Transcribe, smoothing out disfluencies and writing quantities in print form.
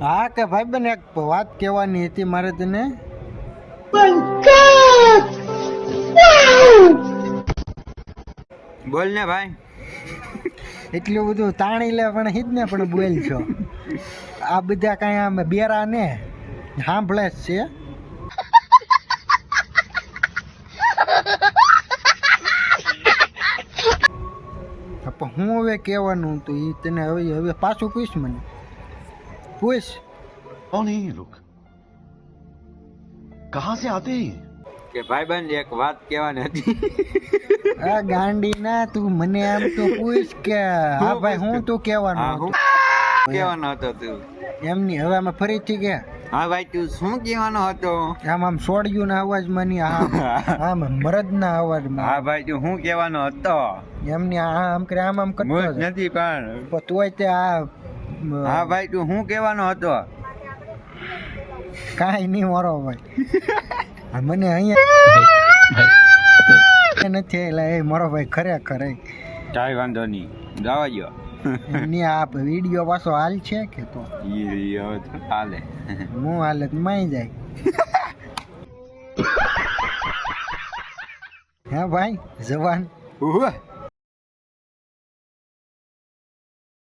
હા કે ભાઈ બન એક વાત કહેવાની હતી મારે તને. બોલ ને ભાઈ. એટલું બધું તાણી લે પણ હિજ ને પણ બોલ છો. આ બધા કાંઈ આમ બેરા ને સાંભળે જ છે. પણ હું હવે કહેવાનું હતું એ તને હવે પાછું પૂછ મને. પૂછ. कौन है ये लोग कहां से आते हैं કે ભાઈબંધ એક વાત કહેવાની હતી. આ ગાંડી ના તું મને આમ તો પૂછ કે હા ભાઈ હું તું હા કહેવાનું હું હતું કહેવાનો હતો તું. એમની હવે અમે ફરીથી ગયા હા ભાઈ તું શું કહેવાનો હતો? આમ આમ છોડ્યું ના અવાજમાં ની આમ મરદ ના હા અવાજમાં ભાઈ તું શું કહેવાનો હતો? એમની આમ કરે આમ કરતો મૂળ હતો. નથી પણ. પણ તોય તે આ હા ભાઈ તું શું કહેવાનો હતો? કાંઈ નહીં મારો ભાઈ આ મને અહીંયા નથી એટલે એ મારો ભાઈ ખરેખર કાંઈ વાંધો નહીં, જવા દો. ની આ વિડીયો પાછો હાલ છે કે તો ઈ હવે તો હાલે. હું હાલત માઈ જાય. હે ભાઈ જવાન ઉહ